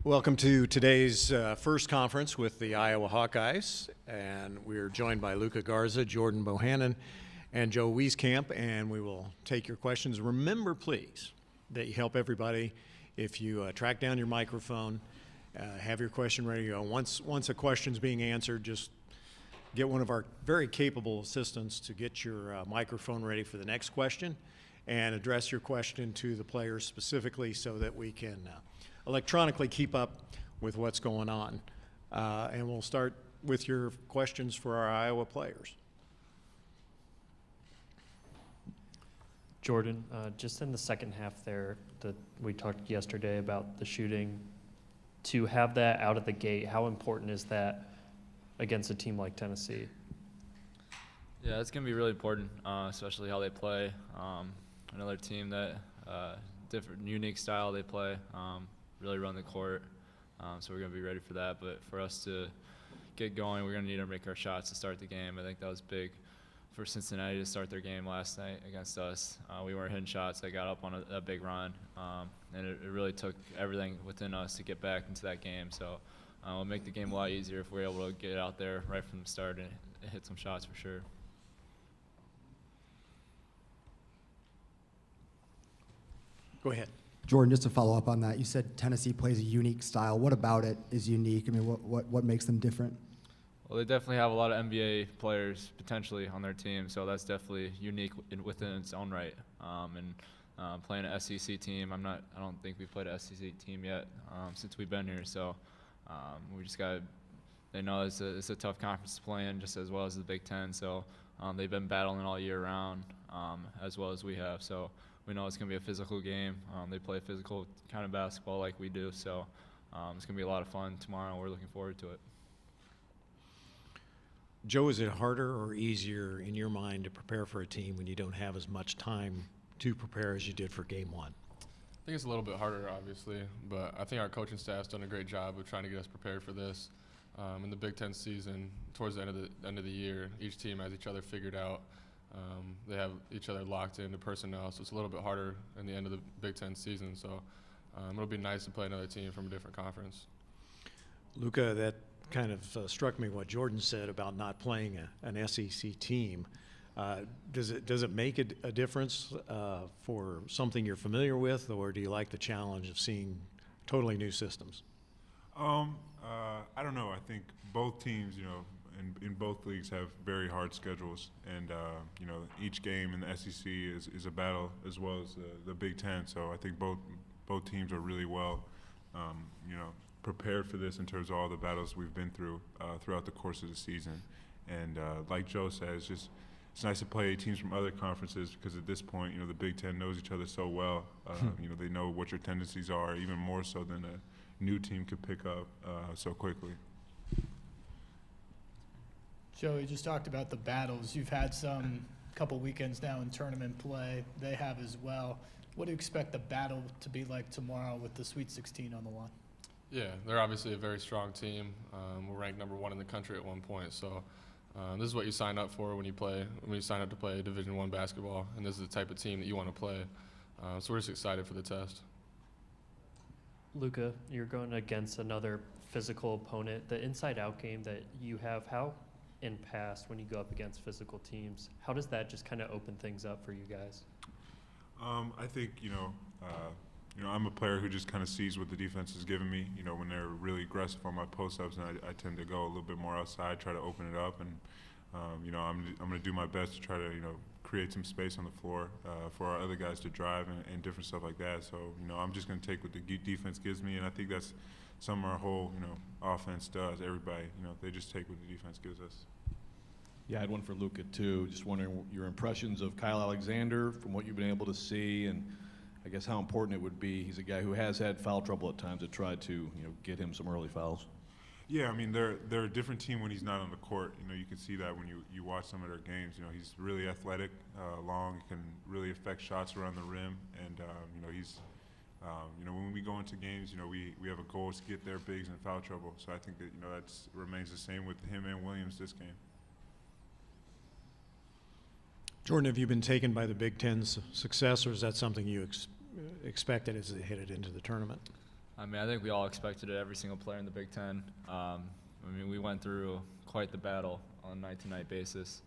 Welcome to today's first conference with the Iowa Hawkeyes, and we're joined by Luca Garza, Jordan Bohannon, and Joe Wieskamp, and we will take your questions. Remember, please, that you help everybody if you track down your microphone, have your question ready to go. Once a question's being answered, just get one of our very capable assistants to get your microphone ready for the next question and address your question to the players specifically so that we can electronically keep up with what's going on. And we'll start with your questions for our Iowa players. Jordan, just in the second half there, we talked yesterday about the shooting. To have that out of the gate, how important is that against a team like Tennessee? Yeah, it's going to be really important, especially how they play. Another team that different, unique style they play. Really run the court, so we're going to be ready for that. But for us to get going, we're going to need to make our shots to start the game. I think that was big for Cincinnati to start their game last night against us. We weren't hitting shots. They got up on a big run, and it really took everything within us to get back into that game. So it'll make the game a lot easier if we're able to get out there right from the start and hit some shots for sure. Go ahead. Jordan, just to follow up on that, you said Tennessee plays a unique style. What about it is unique? I mean, what makes them different? Well, they definitely have a lot of NBA players potentially on their team, so that's definitely unique within its own right. Playing an SEC team, I don't think we've played an SEC team yet since we've been here. So we just got. They know it's a tough conference to play in, just as well as the Big Ten. So they've been battling all year round, as well as we have. So we know it's going to be a physical game. They play physical kind of basketball like we do. So it's going to be a lot of fun tomorrow. We're looking forward to it. Joe, is it harder or easier in your mind to prepare for a team when you don't have as much time to prepare as you did for game one? I think it's a little bit harder, obviously, but I think our coaching staff's done a great job of trying to get us prepared for this. In the Big Ten season, towards the end of the year, each team has each other figured out. They have each other locked into personnel, so it's a little bit harder in the end of the Big Ten season. So it'll be nice to play another team from a different conference. Luca, that kind of struck me what Jordan said about not playing an SEC team. Does it make a difference for something you're familiar with, or do you like the challenge of seeing totally new systems? I don't know. I think both teams, in both leagues have very hard schedules, and each game in the SEC is a battle as well as the Big Ten. So I think both teams are really well, prepared for this in terms of all the battles we've been through throughout the course of the season. And like Joe said, it's nice to play teams from other conferences because at this point, the Big Ten knows each other so well. They know what your tendencies are, even more so than a new team could pick up so quickly. Joe, you just talked about the battles. You've had some couple weekends now in tournament play. They have as well. What do you expect the battle to be like tomorrow with the Sweet 16 on the line? Yeah, they're obviously a very strong team. We're ranked #1 in the country at one point. So this is what you sign up for when you sign up to play Division I basketball, and this is the type of team that you want to play. So we're just excited for the test. Luca, you're going against another physical opponent. The inside-out game that you have, how in past when you go up against physical teams, how does that just kind of open things up for you guys? I think, I'm a player who just kind of sees what the defense is giving me. When they're really aggressive on my post-ups, and I tend to go a little bit more outside, try to open it up, and I'm going to do my best to try to create some space on the floor for our other guys to drive and different stuff like that. So I'm just going to take what the defense gives me, and I think that's something our whole offense does. Everybody, they just take what the defense gives us. Yeah, I had one for Luca too. Just wondering your impressions of Kyle Alexander from what you've been able to see, and I guess how important it would be. He's a guy who has had foul trouble at times to try to get him some early fouls. Yeah, I mean they're a different team when he's not on the court. You can see that when you watch some of their games. He's really athletic, long, can really affect shots around the rim, and he's when we go into games, we have a goal to get their bigs in foul trouble. So I think that that remains the same with him and Williams this game. Jordan, have you been taken by the Big Ten's success, or is that something you expected as they headed into the tournament? I mean, I think we all expected it, every single player in the Big Ten. I mean, we went through quite the battle on a night-to-night basis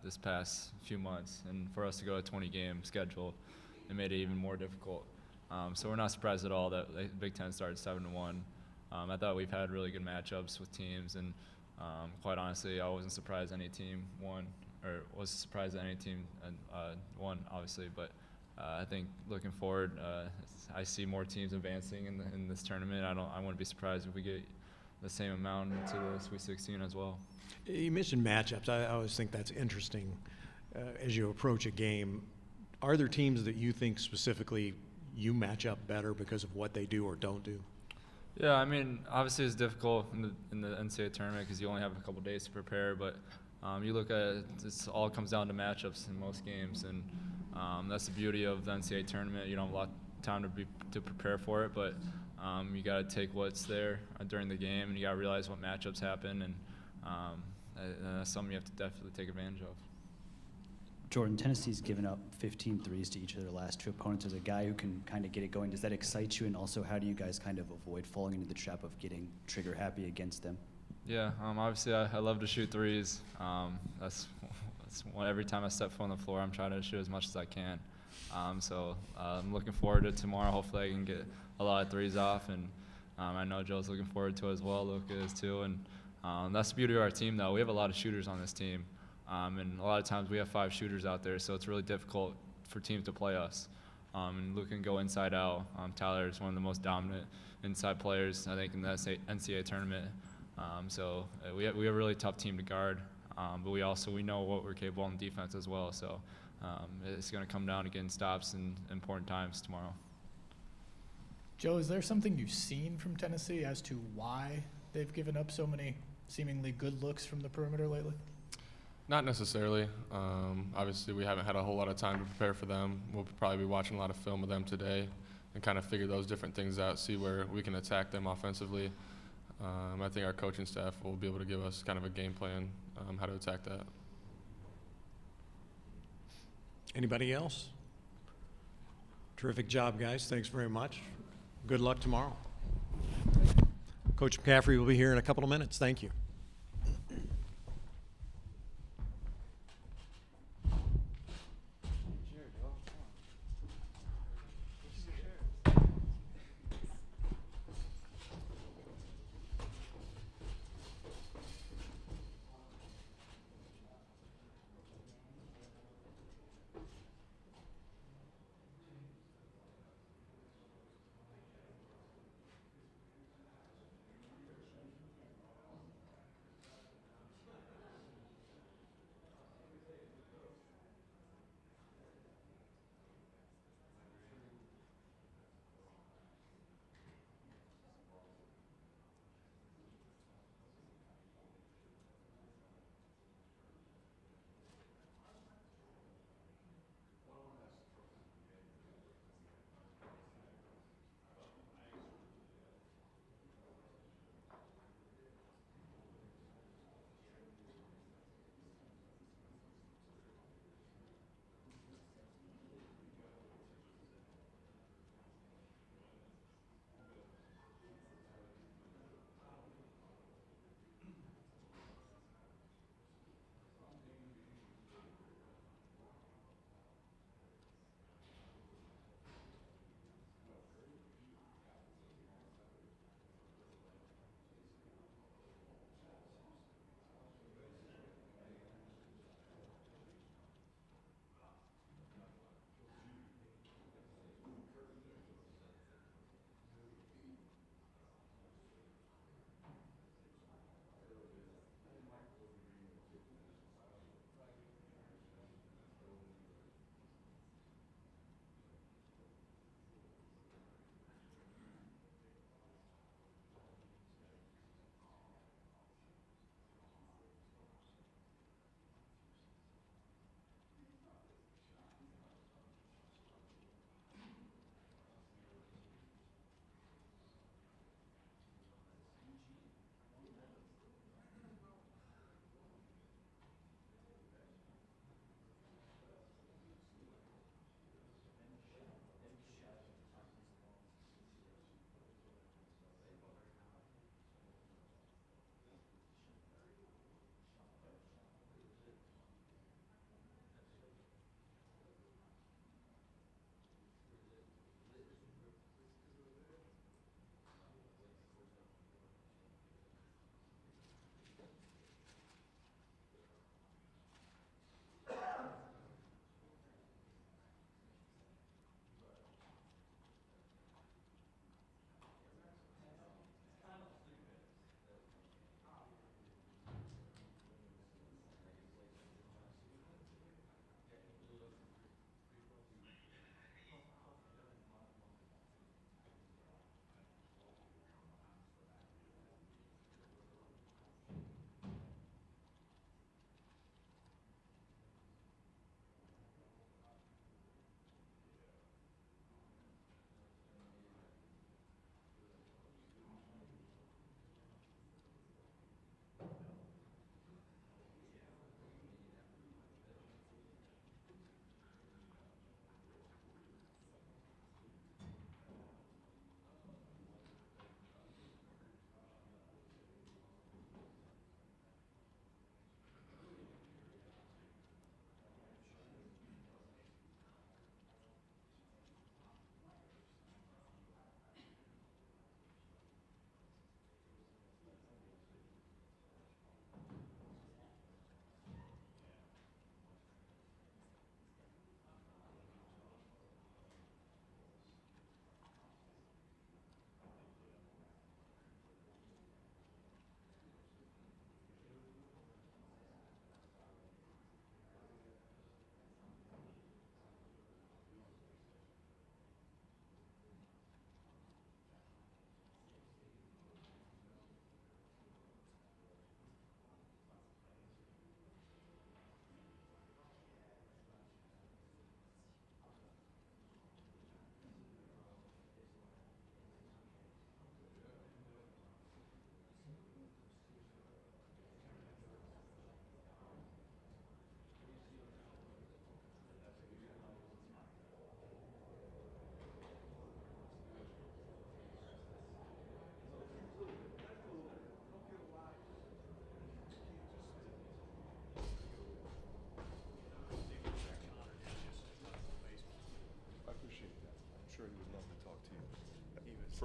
this past few months, and for us to go to a 20-game schedule, it made it even more difficult. So we're not surprised at all that the Big Ten started 7-1. I thought we've had really good matchups with teams, and quite honestly, I wasn't surprised any team won, or was surprised that any team won, obviously. But I think looking forward, I see more teams advancing in this tournament. I wouldn't be surprised if we get the same amount into the Sweet 16 as well. You mentioned matchups. I always think that's interesting as you approach a game. Are there teams that you think specifically you match up better because of what they do or don't do? Yeah, I mean, obviously it's difficult in the NCAA tournament because you only have a couple days to prepare. But you look at it, it all comes down to matchups in most games, and that's the beauty of the NCAA tournament. You don't have a lot of time to prepare for it, but you got to take what's there during the game, and you got to realize what matchups happen, and that's something you have to definitely take advantage of. Jordan, Tennessee's given up 15 threes to each of their last two opponents. As a guy who can kind of get it going, does that excite you? And also, how do you guys kind of avoid falling into the trap of getting trigger happy against them? Yeah, obviously I love to shoot threes. That's every time I step foot on the floor, I'm trying to shoot as much as I can. So I'm looking forward to tomorrow. Hopefully I can get a lot of threes off, and I know Joe's looking forward to it as well. Luka is too, and that's the beauty of our team, though. We have a lot of shooters on this team. And a lot of times we have 5 shooters out there, so it's really difficult for teams to play us. And Luke can go inside out. Tyler is one of the most dominant inside players, I think, in the NCAA tournament. So we have a really tough team to guard, but we know what we're capable on defense as well. So it's going to come down to getting stops in important times tomorrow. Joe, is there something you've seen from Tennessee as to why they've given up so many seemingly good looks from the perimeter lately? Not necessarily. Obviously, we haven't had a whole lot of time to prepare for them. We'll probably be watching a lot of film of them today and kind of figure those different things out, see where we can attack them offensively. I think our coaching staff will be able to give us kind of a game plan how to attack that. Anybody else? Terrific job, guys. Thanks very much. Good luck tomorrow. Coach McCaffrey will be here in a couple of minutes. Thank you.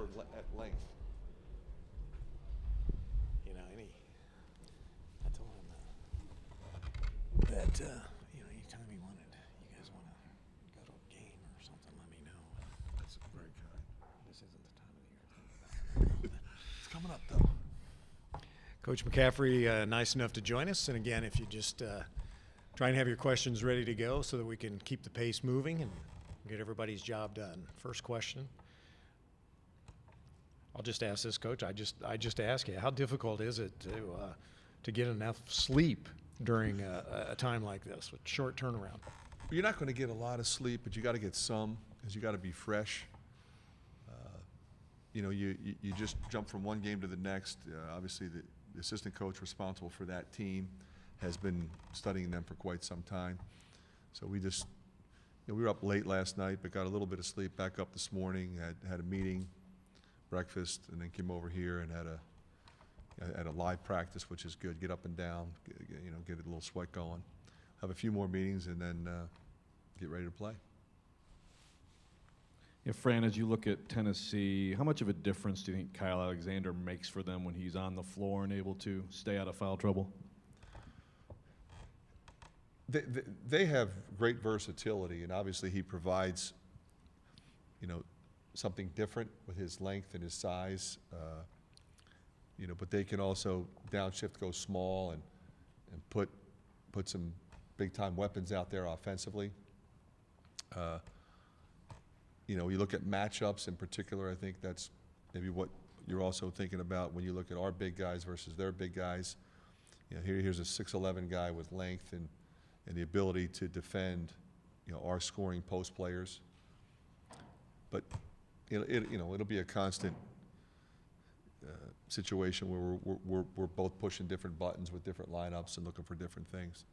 at length. You know, I told him that, anytime you guys want to go to a game or something, let me know. That's very kind. This isn't the time of the year. It's coming up, though. Coach McCaffrey, nice enough to join us. And again, if you just try and have your questions ready to go so that we can keep the pace moving and get everybody's job done. First question. I'll just ask this, Coach. I just ask you, how difficult is it to get enough sleep during a time like this with short turnaround? You're not going to get a lot of sleep, but you got to get some because you got to be fresh. You just jump from one game to the next. Obviously, the assistant coach responsible for that team has been studying them for quite some time. So we were up late last night, but got a little bit of sleep. Back up this morning, had a meeting, breakfast, and then came over here and had a live practice, which is good. Get up and down, get a little sweat going. Have a few more meetings, and then get ready to play. Yeah, Fran, as you look at Tennessee, how much of a difference do you think Kyle Alexander makes for them when he's on the floor and able to stay out of foul trouble? They have great versatility, and obviously he provides, something different with his length and his size. But they can also downshift, go small, and put some big-time weapons out there offensively. You look at matchups in particular, I think that's maybe what you're also thinking about when you look at our big guys versus their big guys. Here's a 6'11" guy with length and the ability to defend, our scoring post players. But it'll be a constant situation where we're both pushing different buttons with different lineups and looking for different things.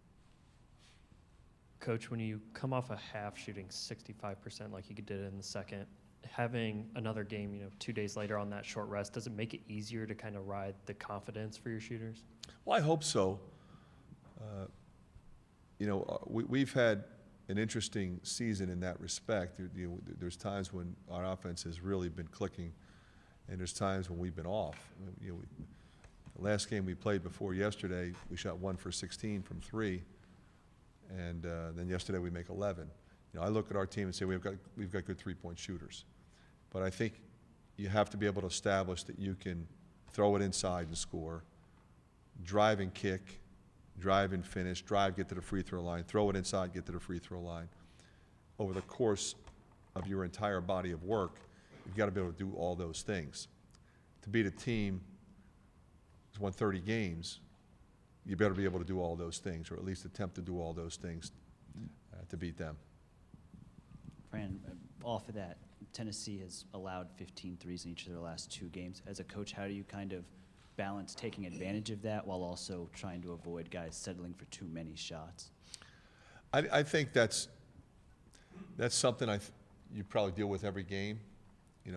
Coach, when you come off a half shooting 65% like you did in the second, having another game, 2 days later on that short rest, does it make it easier to kind of ride the confidence for your shooters? Well, I hope so. We've had an interesting season in that respect. There's times when our offense has really been clicking, and there's times when we've been off. The last game we played before yesterday, we shot 1 for 16 from 3. And then yesterday we make 11. I look at our team and say we've got good three-point shooters, but I think you have to be able to establish that you can throw it inside and score, drive and kick, drive and finish, drive, get to the free throw line, throw it inside, get to the free throw line. Over the course of your entire body of work, you've got to be able to do all those things. To beat a team that's won 30 games, you better be able to do all those things, or at least attempt to do all those things to beat them. Fran, off of that, Tennessee has allowed 15 threes in each of their last 2 games. As a coach, how do you kind of balance taking advantage of that while also trying to avoid guys settling for too many shots? I think that's something you probably deal with every game,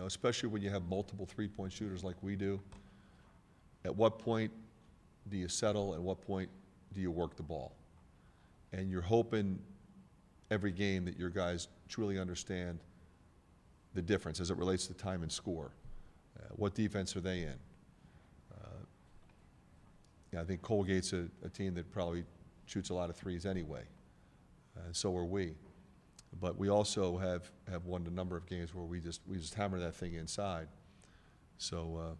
especially when you have multiple three-point shooters like we do. At what point do you settle? At what point do you work the ball? And you're hoping every game that your guys truly understand the difference as it relates to time and score. What defense are they in? I think Colgate's a team that probably shoots a lot of threes anyway, and so are we. But we also have won a number of games where we just hammer that thing inside. So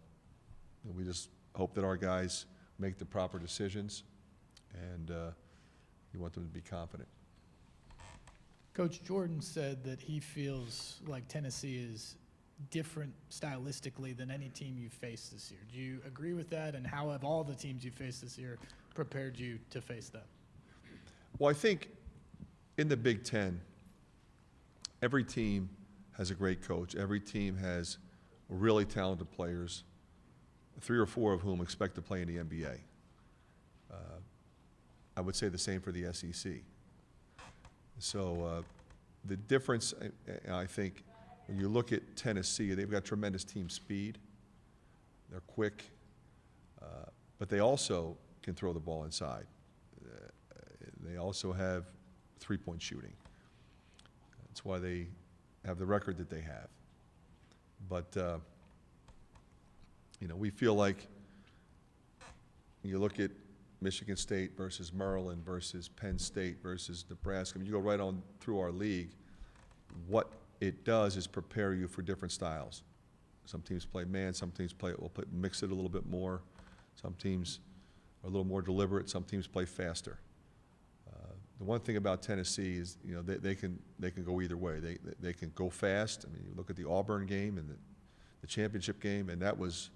we just hope that our guys make the proper decisions, and you want them to be confident. Coach Jordan said that he feels like Tennessee is different stylistically than any team you've faced this year. Do you agree with that? And how have all the teams you faced this year prepared you to face them? Well, I think in the Big Ten, every team has a great coach. Every team has really talented players, 3 or 4 of whom expect to play in the NBA. I would say the same for the SEC. So the difference, I think, when you look at Tennessee, they've got tremendous team speed. They're quick, but they also can throw the ball inside. They also have three-point shooting. That's why they have the record that they have. But You know, we feel like you look at Michigan State versus Maryland versus Penn State versus Nebraska. I mean, you go right on through our league. What it does is prepare you for different styles. Some teams play man, some teams mix it a little bit more. Some teams are a little more deliberate, some teams play faster. The one thing about Tennessee is, you know, they can go either way. They can go fast. I mean, you look at the Auburn game and the championship game, and that was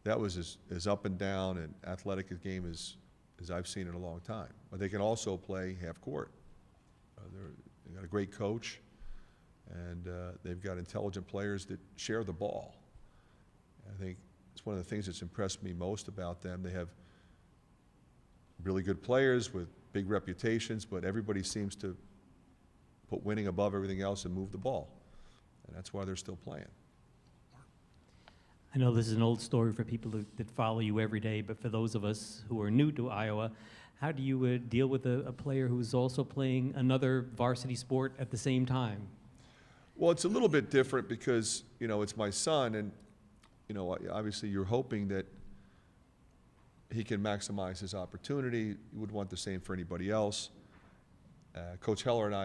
as up and down and athletic a game as I've seen in a long time. But they can also play half court. They've got a great coach, and they've got intelligent players that share the ball. I think it's one of the things that's impressed me most about them. They have really good players with big reputations, but everybody seems to put winning above everything else and move the ball. And that's why they're still playing. I know this is an old story for people that follow you every day, but for those of us who are new to Iowa, how do you deal with a player who is also playing another varsity sport at the same time? Well, it's a little bit different because, you know, it's my son, and, you know, obviously you're hoping that he can maximize his opportunity. You would want the same for anybody else. Coach Heller and I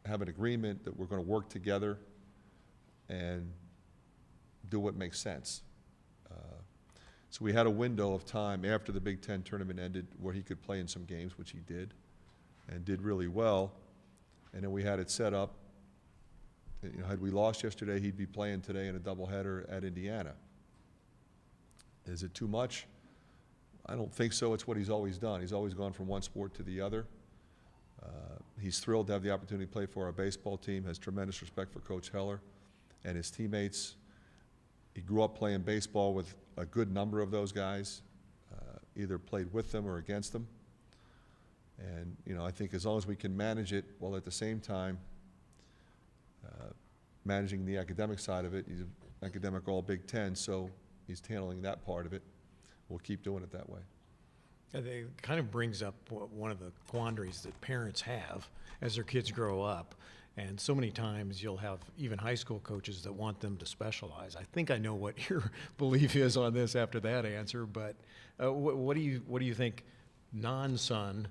have an agreement that we're going to work together and do what makes sense. So we had a window of time after the Big Ten tournament ended where he could play in some games, which he did, and did really well. And then we had it set up. You know, had we lost yesterday, he'd be playing today in a doubleheader at Indiana. Is it too much? I don't think so. It's what he's always done. He's always gone from one sport to the other. He's thrilled to have the opportunity to play for our baseball team, has tremendous respect for Coach Heller and his teammates. He grew up playing baseball with a good number of those guys, either played with them or against them. And, you know, I think as long as we can manage it while at the same time managing the academic side of it, he's an academic all Big Ten, so he's handling that part of it. We'll keep doing it that way. It kind of brings up one of the quandaries that parents have as their kids grow up. And so many times you'll have even high school coaches that want them to specialize. I think I know what your belief is on this after that answer, but what do you think non-son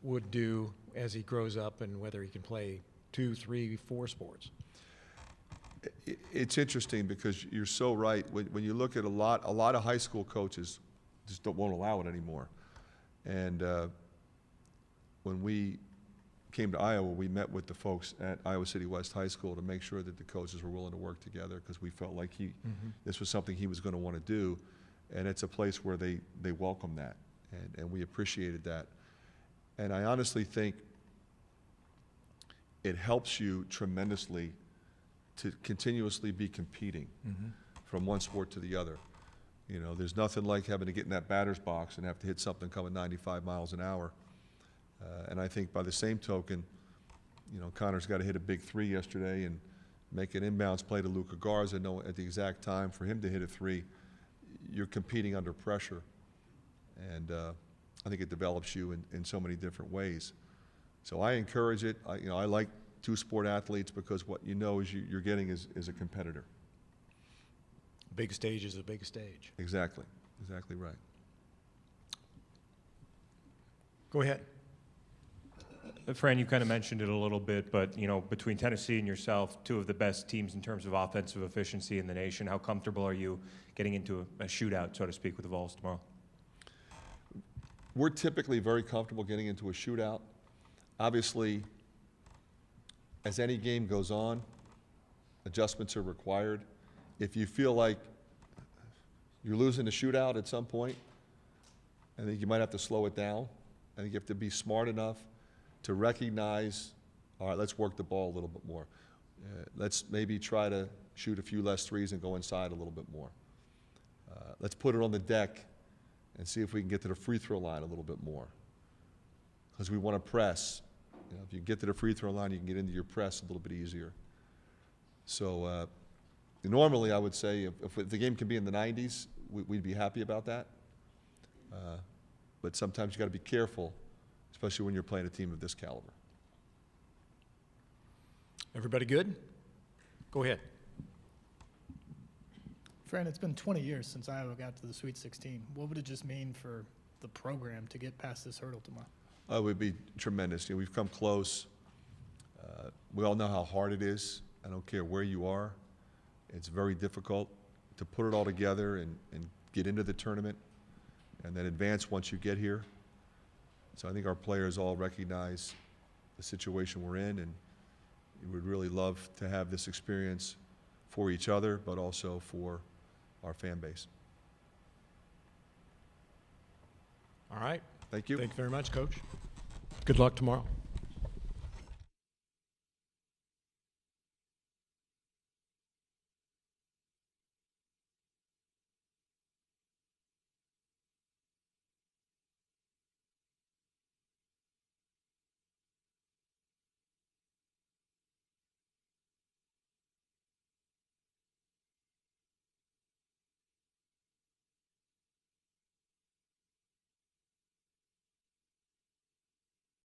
would do as he grows up, and whether he can play 2, 3, 4 sports? It's interesting because you're so right. When you look at a lot of high school coaches just won't allow it anymore. And when we came to Iowa, we met with the folks at Iowa City West High School to make sure that the coaches were willing to work together, because we felt like this was something he was going to want to do, and it's a place where they welcome that, and we appreciated that. And I honestly think it helps you tremendously to continuously be competing from one sport to the other. You know, there's nothing like having to get in that batter's box and have to hit something coming 95 miles an hour. And I think by the same token, you know, Connor's got to hit a big 3 yesterday and make an inbounds play to Luka Garza, know at the exact time for him to hit a 3. You're competing under pressure. And I think it develops you in so many different ways. So I encourage it. I like 2-sport athletes because what you know is you're getting is a competitor. Big stage is a big stage. Exactly. Exactly right. Go ahead. Fran, you kind of mentioned it a little bit, but, you know, between Tennessee and yourself, 2 of the best teams in terms of offensive efficiency in the nation, how comfortable are you getting into a shootout, so to speak, with the Vols tomorrow? We're typically very comfortable getting into a shootout. Obviously, as any game goes on, adjustments are required. If you feel like you're losing the shootout at some point, I think you might have to slow it down. I think you have to be smart enough to recognize, all right, let's work the ball a little bit more. Let's maybe try to shoot a few less threes and go inside a little bit more. Let's put it on the deck and see if we can get to the free throw line a little bit more, because we want to press. You know, if you get to the free throw line, you can get into your press a little bit easier. So normally I would say if the game can be in the 90s, we'd be happy about that. But sometimes you got to be careful, especially when you're playing a team of this caliber. Everybody good? Go ahead. Fran, it's been 20 years since Iowa got to the Sweet 16. What would it just mean for the program to get past this hurdle tomorrow? It would be tremendous. You know, we've come close. We all know how hard it is. I don't care where you are. It's very difficult to put it all together and get into the tournament and then advance once you get here. So I think our players all recognize the situation we're in, and we would really love to have this experience for each other, but also for our fan base. All right. Thank you. Thank you very much, Coach. Good luck tomorrow.